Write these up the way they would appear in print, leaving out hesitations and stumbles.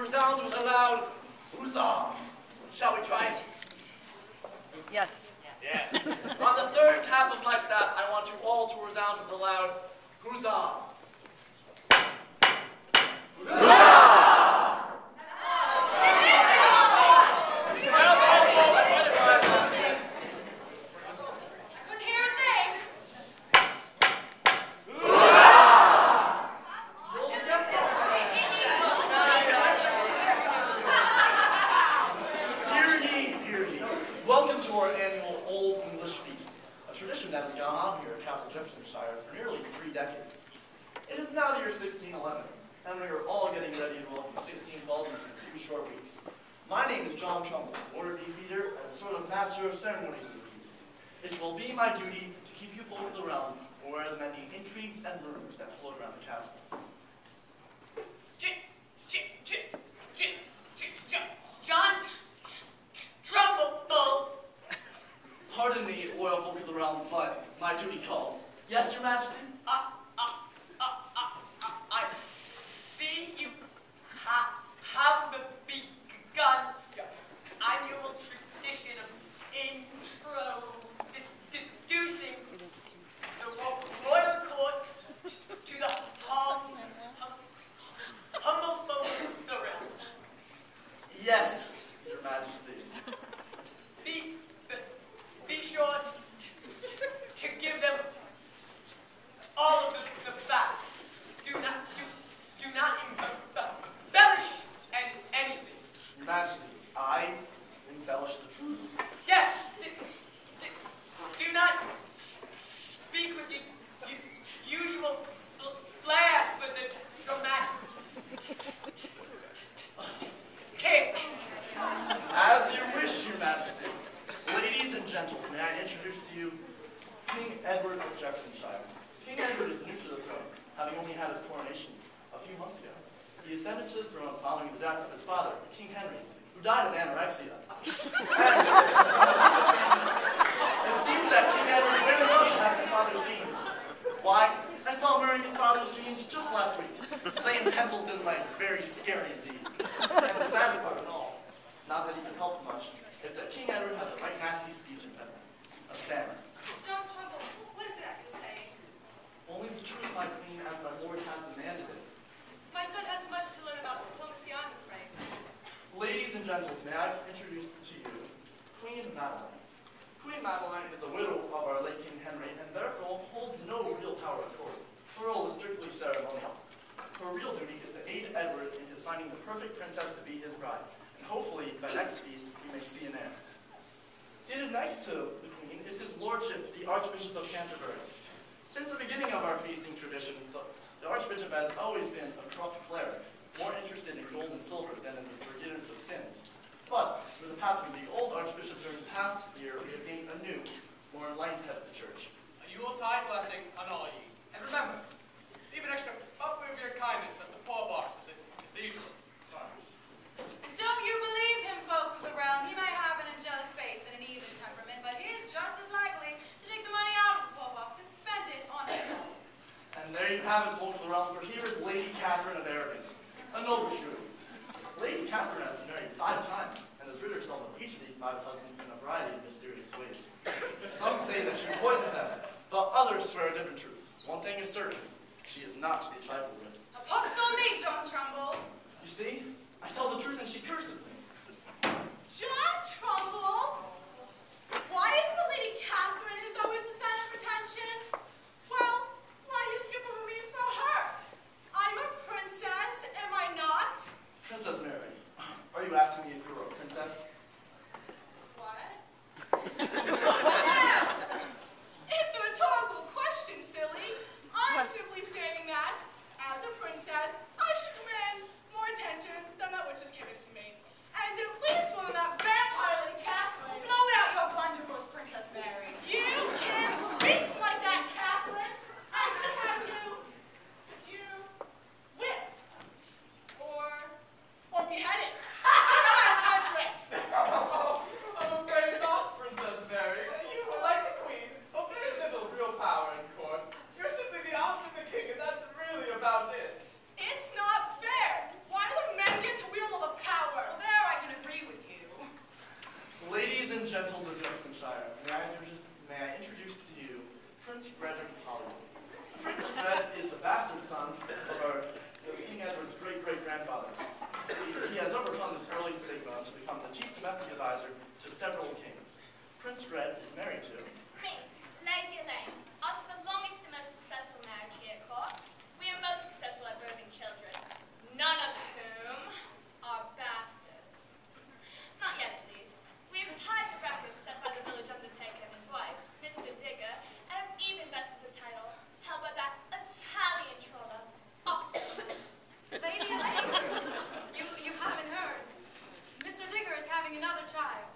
resound with a loud huzzah. Shall we try it? Yes. Yes. On the third tap of my staff, I want you all to resound with a loud huzzah. Welcome to our annual Olde English Feast, a tradition that has gone on here at Jefferson HS for nearly 3 decades. It is now the year 1611, and we are all getting ready to welcome 1612 in a few short weeks. My name is John Trumbull, Order Beefeater, and sort of master of ceremonies of the feast. It will be my duty to keep you folk of the realm aware of the many intrigues and rumors that float around the castle. John Trumbull. Pardon me, royal folk of the realm, but my duty calls. Yes, your majesty? I see you have begun your annual tradition of introducing the royal court to the humble folk of the realm. Yes, your majesty. Be sure to give them all of the facts. Do not embellish anything. Your Majesty, I embellish the truth. Yes. Do not speak with the usual flair for the dramatic. As you wish, your Majesty. Ladies and gentles, may I introduce to you King Edward of Jefferson HS. King Edward is new to the throne, having only had his coronation a few months ago. He ascended to the throne following the death of his father, King Henry, who died of anorexia. It seems that King Edward very much had his father's genes. Why? I saw him wearing his father's jeans just last week. Same penciled-in legs, very scary indeed. And the saddest part of it all, not that he can help much, is that King Edward has a right nasty speech impediment, a stammer. John Trumbull, what is that you're saying? Only the truth, my queen, as my lord has demanded it. My son has much to learn about diplomacy, I'm afraid. Ladies and gentles, may I introduce to you Queen Madeline. Queen Madeline is a widow of our late King Henry, and therefore holds no real power at court. Her role is strictly ceremonial. Her real duty is to aid Edward in his finding the perfect princess to be his bride. Hopefully, by next feast, we may see an heir. Seated next to the Queen is his Lordship, the Archbishop of Canterbury. Since the beginning of our feasting tradition, the Archbishop has always been a corrupt cleric, more interested in gold and silver than in the forgiveness of sins. But, with the passing of the old Archbishop during the past year, we have gained a new, more enlightened head of the Church. A Yuletide blessing on all ye. And remember, leave an extra buffer of your kindness at the poor box at the cathedral. Sorry. And don't you believe him, folk of the realm. He may have an angelic face and an even temperament, but he is just as likely to take the money out of the poor box and spend it on himself. And there you have it, folk of the realm, for here is Lady Catherine of Aragon, a noble shrew. Lady Catherine has been married 5 times, and has rid herself of each of these 5 husbands in a variety of mysterious ways. Some say that she poisoned them, but others swear a different truth. One thing is certain, she is not to be trifled with. A pox on me, John Trumbull. You see? I tell the truth and she curses me. John Trumbull? Why is it the Lady Catherine who's always the center of attention? Well, why do you skip over me for her? I'm a princess, am I not? Princess Mary, are you asking me if you're a princess? What? It's a rhetorical question, silly. I'm simply stating that, as a princess, I should command more attention than that which is given to me. And to please one of that vampire Lady Catherine. Blow it out your blunderbuss, Princess Mary. You can't speak like that, Catherine. I could have you whipped. Or beheaded. You know, several kings. Prince Fred is married to Me, Lady Elaine. Us the longest and most successful marriage here at court. We are most successful at birthing children, none of whom are bastards. Not yet, at least. We have tied the record set by the village undertaker and his wife, Mr. Digger, and have even bested the title held by that Italian troller, Octo. Lady Elaine, you haven't heard. Mr. Digger is having another child.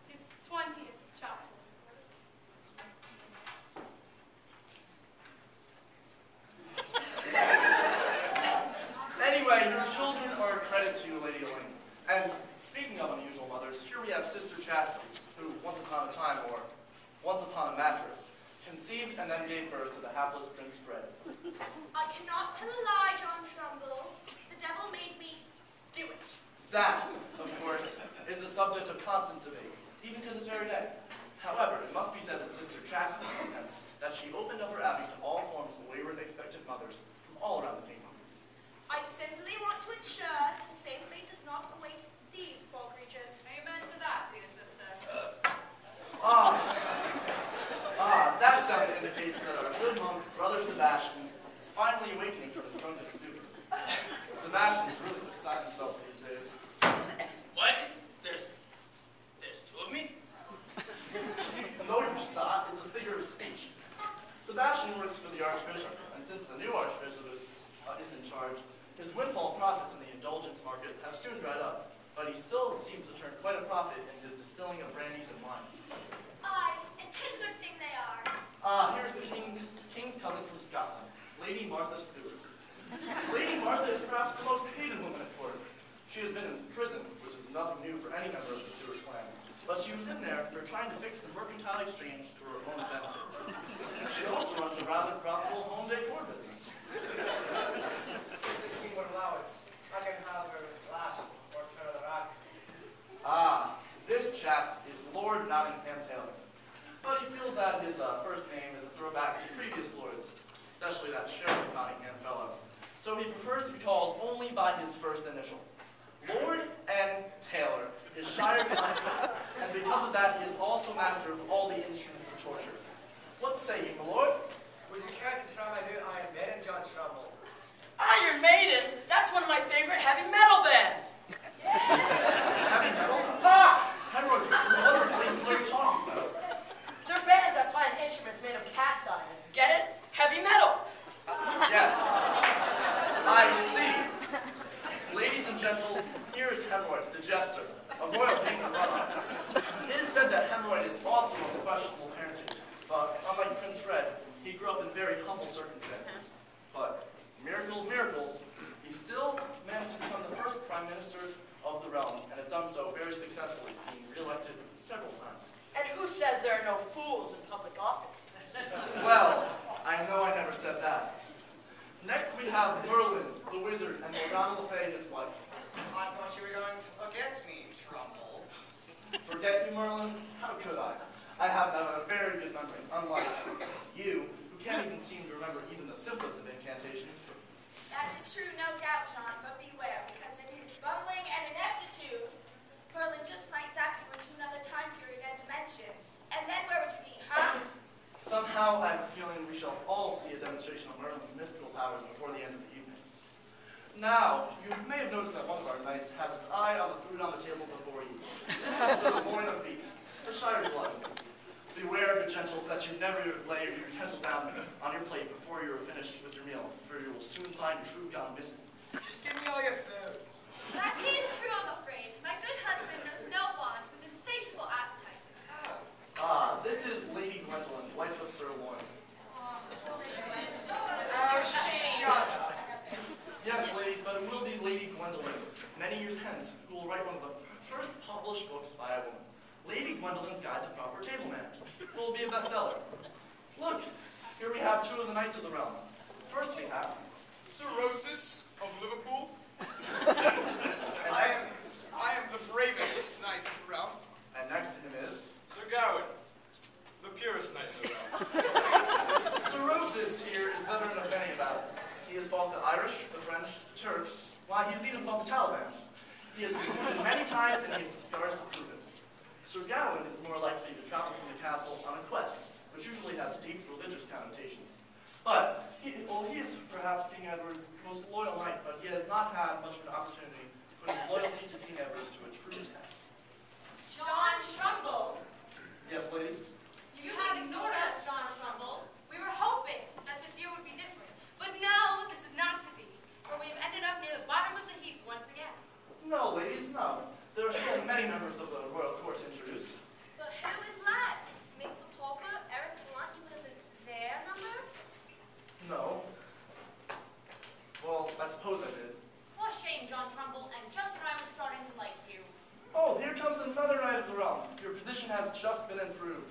His 20th child. Anyway, your children are a credit to you, Lady Elaine. And speaking of unusual mothers, here we have Sister Chastity, who, once upon a time, or once upon a mattress, conceived and then gave birth to the hapless Prince Fred. I cannot tell a lie, John Trumbull. The devil made me do it. That, of course, is a subject of constant debate, even to this very day. However, it must be said that Sister Chastity contends that she opened up her abbey to all forms of wayward, expectant mothers from all around the kingdom. I simply want to ensure that the same fate does not await these poor creatures. Amen to that, dear sister. That sound indicates that our good monk, Brother Sebastian, is finally awakening from his drunken stupor. Sebastian is really beside himself these days. What? There's two of me? No, you saw, it's a figure of speech. Sebastian works for the Archbishop, and since the new Archbishop is in charge, his windfall profits in the indulgence market have soon dried up, but he still seems to turn quite a profit in his distilling of brandies and wines. Aye, and 'tis a good thing they are. Here's the king's cousin from Scotland, Lady Martha Stewart. Lady Martha is perhaps the most hated woman at court. She has been in prison, which is nothing new for any member of the Stewart clan, but she was in there for trying to fix the mercantile exchange to her own benefit. She also runs a rather profitable home decor business. If the king would allow it, I can have her lash or turn her back. This chap is Lord Nottingham Taylor. But he feels that his first name is a throwback to previous lords, especially that Sheriff of Nottingham fellow. So he prefers to be called only by his first initial. Lord N. Taylor is Shire Constable, and because of that, he is also master of all the instruments of torture. What say you, my lord? Would you care to try my new Iron Maiden, John Trumbull? Iron Maiden? That's one of my favorite heavy metal bands. Heavy metal? Hemorrhoids, what other places are you talking about? They're bands that play instruments made of cast iron. Get it? Heavy metal. Yes, I see. Ladies and gentles, here is Hemorrhoid, the jester, a royal king of Rutlands. It is said that Hemorrhoid is also of questionable parentage, but unlike Prince Fred, he grew up in very humble circumstances. But, miracle of miracles, he still managed to become the first prime minister of the realm, and has done so very successfully, being re-elected several times. And who says there are no fools in public office? Well, I know I never said that. Next we have Merlin, the wizard, and Morgana Le Fay, his wife. I thought you were going to forget me, Trumbull. Forget you, Merlin? How could I? I have a very good memory, unlike you, who can't even seem to remember even the simplest of incantations. That is true, no doubt, John, but beware, because in his bumbling and ineptitude, Merlin just might zap you into another time period and dimension. And then where would you be, huh? Somehow I have a feeling we shall all see a demonstration of Merlin's mystical powers before the end of the evening. Now, you may have noticed that one of our knights has his eye on the food on the table before you. This is the loin of beef, the Shire's blood. Beware, good gentles, that you never lay your utensil down on your plate before you are finished with your meal, for you will soon find your food gone missing. Just give me all your food. That is true, I'm afraid. My good husband knows no bond with insatiable appetite. This is Lady Gwendolyn, wife of Sir Lorne. Oh, shut up. Yes, ladies, but it will be Lady Gwendolyn, many years hence, who will write one of the first published books by a woman. Lady Gwendolyn's Guide to Proper Table Manners, who will be a bestseller. Look, here we have two of the knights of the realm. First we have Cirrhosis of Liverpool. I am the bravest knight of the realm. and next to him is Sir Gawain, the purest knight of the realm. Cirrhosis here is veteran of many battles. He has fought the Irish, the French, the Turks, while he has even fought the Taliban. He has been wounded many times and he has the scars to prove it. Sir Gawain is more likely to travel from the castle on a quest, which usually has deep religious connotations. But he is perhaps King Edward's most loyal knight, but he has not had much of an opportunity to put his loyalty to King Edward to a true test. John Trumbull. Yes, ladies? You have ignored us, John Trumbull. We were hoping that this year would be different. But no, this is not to be, for we've ended up near the bottom of the heap once again. No, ladies, no. There are still many members of the royal court to introduce. But who is left? Mick the Pauper, Eric Blunt, even as their number? No. Well, I suppose I did. For shame, John Trumbull, and just when I was starting to like you. Oh, here comes another knight of the realm. Your position has just been improved,